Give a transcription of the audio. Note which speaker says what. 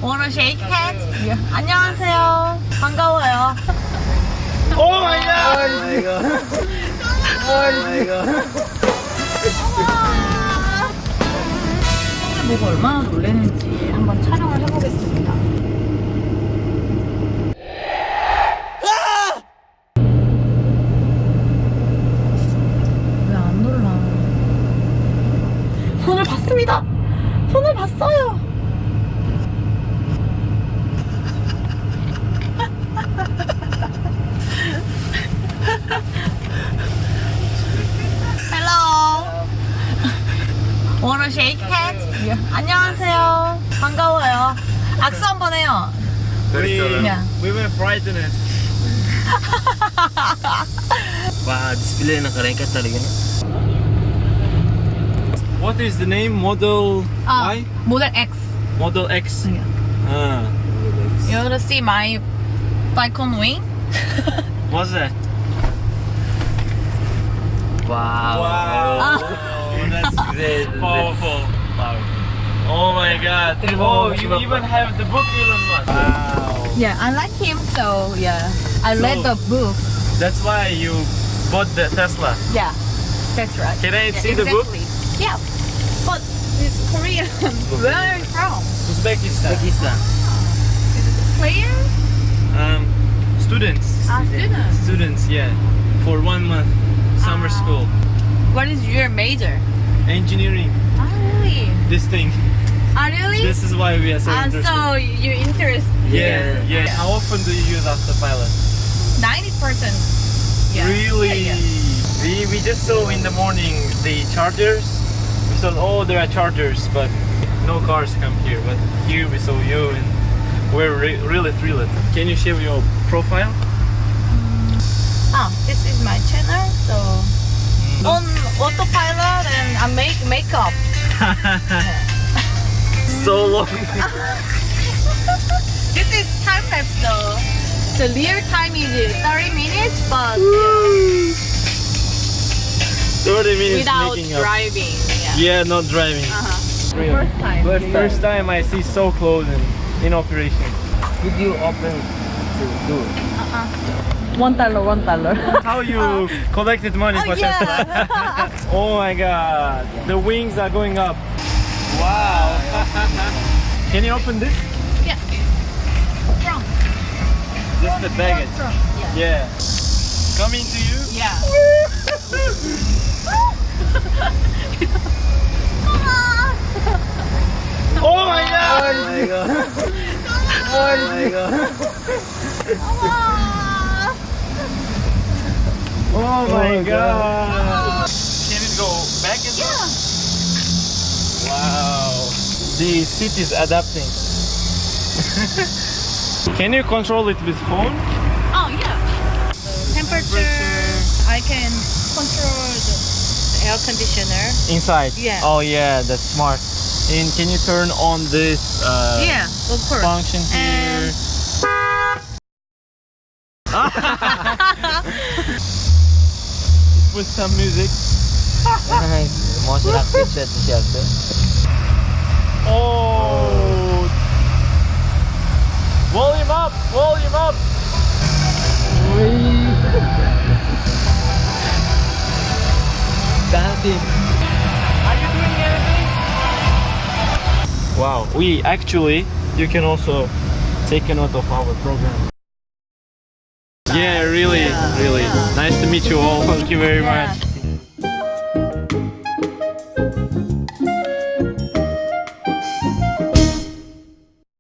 Speaker 1: Wanna shake hands? Yeah. 안녕하세요. 반가워요.
Speaker 2: Oh my god! Oh my god! Oh my god!
Speaker 1: 뭐가 얼마나 놀라는지 한번 촬영을 해보겠습니다. 왜 안 놀라? 손을 봤습니다. 손을 봤어요. Hello. Wanna shake hands? Yeah. 안녕하세요. 반가워요. 악수 한번 해요. Yeah.
Speaker 2: We were frightened.
Speaker 3: Wah, display nakarengkat talaga.
Speaker 2: What is the name? Model Y?
Speaker 1: Model X.
Speaker 2: Model X.
Speaker 1: Yeah.
Speaker 2: Ah.
Speaker 1: You want to see my Falcon wing?
Speaker 2: What's that?
Speaker 3: Wow.
Speaker 2: That's
Speaker 3: Great.
Speaker 2: powerful. Oh my god. Oh, you even have the book Elon Musk. Wow.
Speaker 1: Yeah, I like him, so yeah. I read the book.
Speaker 2: That's why you bought the Tesla.
Speaker 1: Yeah, that's right.
Speaker 2: Can I
Speaker 1: Yeah,
Speaker 2: see the book?
Speaker 1: exactly. Yeah, but it's Korean. Where are you from?
Speaker 2: Uzbekistan.
Speaker 3: Pakistan.
Speaker 1: Player?
Speaker 2: Students.
Speaker 1: Student.
Speaker 2: Students, yeah. For 1 month. Summer school.
Speaker 1: What is your major?
Speaker 2: Engineering.
Speaker 1: Oh, really?
Speaker 2: This thing.
Speaker 1: Oh, really?
Speaker 2: This is why we are so interested.
Speaker 1: So you're interested?
Speaker 2: Yeah, yeah. How often do you use autopilot?
Speaker 1: 90%. Yeah.
Speaker 2: Really?
Speaker 1: Yeah, yeah.
Speaker 2: We just saw in the morning the chargers. We thought, oh, there are chargers, but no cars come here. But here we saw you, and we're really thrilled. Can you share your profile?
Speaker 1: This is my channel. So on autopilot and I make makeup.
Speaker 2: So long.
Speaker 1: This is time lapse though. The real time is 30 minutes, but
Speaker 2: 30 minutes
Speaker 1: without
Speaker 2: making up.
Speaker 1: driving. Yeah.
Speaker 2: Yeah, not driving.
Speaker 1: First time.
Speaker 2: First time I see so close in operation.
Speaker 3: Could you open to do it?
Speaker 1: $1.
Speaker 2: How you collected money for Tesla?
Speaker 1: yeah.
Speaker 2: Oh my god, the wings are going up. Wow. Can you open this?
Speaker 1: Yeah. From.
Speaker 2: Just the baggage.
Speaker 1: From. Yeah.
Speaker 2: Yeah. Coming to you?
Speaker 1: Yeah.
Speaker 2: Oh my god!
Speaker 3: Oh my god. Oh my god.
Speaker 2: Oh my god! Can it go back as well? Wow. The seat is adapting. Can you control it with phone?
Speaker 1: Oh yeah. The temperature. I can control the air conditioner.
Speaker 2: Inside?
Speaker 1: Yeah.
Speaker 2: Oh yeah, that's smart. And can you turn on this
Speaker 1: Yeah, of course.
Speaker 2: function here? Put some music.
Speaker 3: Most active set siya.
Speaker 2: Oh! Volume up! Volume up!
Speaker 3: Dancing.
Speaker 2: Are you doing anything? Wow, you can also take a note of our program. Yeah, really. Nice to meet you all. Thank you very much.